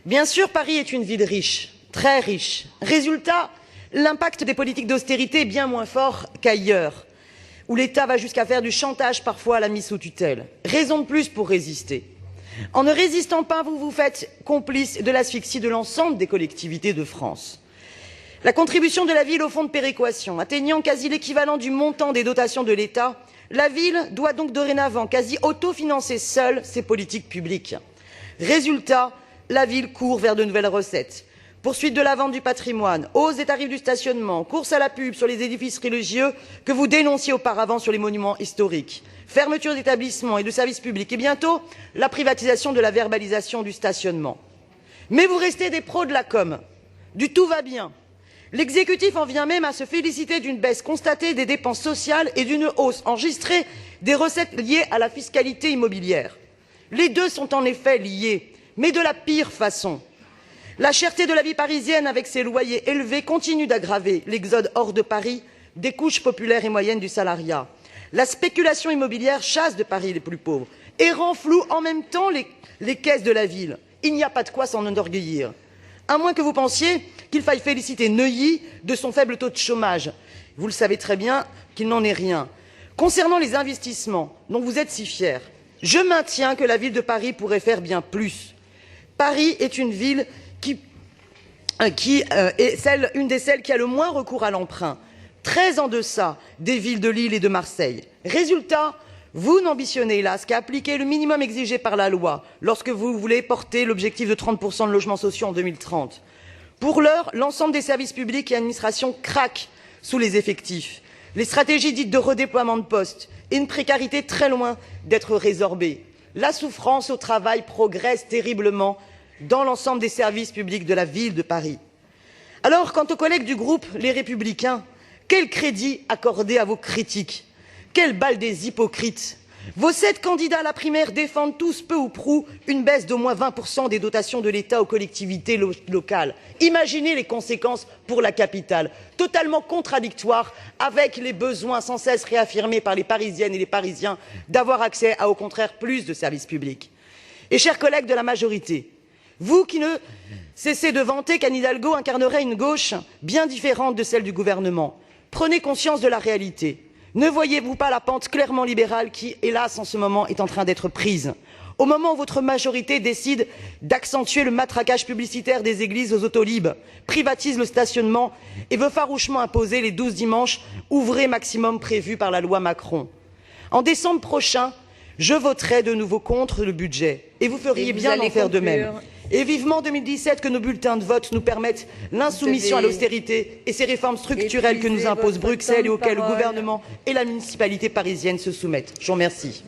Bien sûr, Paris est une ville riche, très riche. Résultat, l'impact des politiques d'austérité est bien moins fort qu'ailleurs, où l'État va jusqu'à faire du chantage parfois à la mise sous tutelle. Raison de plus pour résister. En ne résistant pas, vous vous faites complice de l'asphyxie de l'ensemble des collectivités de France. La contribution de la ville au fonds de péréquation atteignant quasi l'équivalent du montant des dotations de l'État, la ville doit donc dorénavant quasi autofinancer seule ses politiques publiques. Résultat, la ville court vers de nouvelles recettes. Poursuite de la vente du patrimoine, hausse des tarifs du stationnement, course à la pub sur les édifices religieux que vous dénonciez auparavant sur les monuments historiques, fermeture d'établissements et de services publics et bientôt la privatisation de la verbalisation du stationnement. Mais vous restez des pros de la com, du tout va bien. L'exécutif en vient même à se féliciter d'une baisse constatée des dépenses sociales et d'une hausse enregistrée des recettes liées à la fiscalité immobilière. Les deux sont en effet liés, mais de la pire façon. La cherté de la vie parisienne avec ses loyers élevés continue d'aggraver l'exode hors de Paris des couches populaires et moyennes du salariat. La spéculation immobilière chasse de Paris les plus pauvres et rend flou en même temps les caisses de la ville. Il n'y a pas de quoi s'en enorgueillir. À moins que vous pensiez qu'il faille féliciter Neuilly de son faible taux de chômage. Vous le savez très bien qu'il n'en est rien. Concernant les investissements dont vous êtes si fiers, je maintiens que la ville de Paris pourrait faire bien plus. Paris est une ville qui est une des celles qui a le moins recours à l'emprunt, très en deçà des villes de Lille et de Marseille. Résultat, vous n'ambitionnez hélas qu'à appliquer le minimum exigé par la loi lorsque vous voulez porter l'objectif de 30% de logements sociaux en 2030. Pour l'heure, l'ensemble des services publics et administrations craquent sous les effectifs. Les stratégies dites de redéploiement de postes et une précarité très loin d'être résorbée. La souffrance au travail progresse terriblement dans l'ensemble des services publics de la ville de Paris. Alors, quant aux collègues du groupe Les Républicains, quel crédit accorder à vos critiques? Quelle balle des hypocrites! Vos 7 candidats à la primaire défendent tous peu ou prou une baisse d'au moins 20% des dotations de l'État aux collectivités locales. Imaginez les conséquences pour la capitale, totalement contradictoires avec les besoins sans cesse réaffirmés par les Parisiennes et les Parisiens d'avoir accès à, au contraire, plus de services publics. Et chers collègues de la majorité, vous qui ne cessez de vanter qu'Anne Hidalgo incarnerait une gauche bien différente de celle du gouvernement, prenez conscience de la réalité. Ne voyez-vous pas la pente clairement libérale qui, hélas, en ce moment, est en train d'être prise? Au moment où votre majorité décide d'accentuer le matraquage publicitaire des églises aux autolibes, privatise le stationnement et veut farouchement imposer les 12 dimanches ouvrés maximum prévus par la loi Macron. En décembre prochain, je voterai de nouveau contre le budget et vous feriez bien d'en faire de même. Et vivement 2017 que nos bulletins de vote nous permettent l'insoumission à l'austérité et ces réformes structurelles que nous impose Bruxelles et auxquelles le gouvernement et la municipalité parisienne se soumettent. Je vous remercie.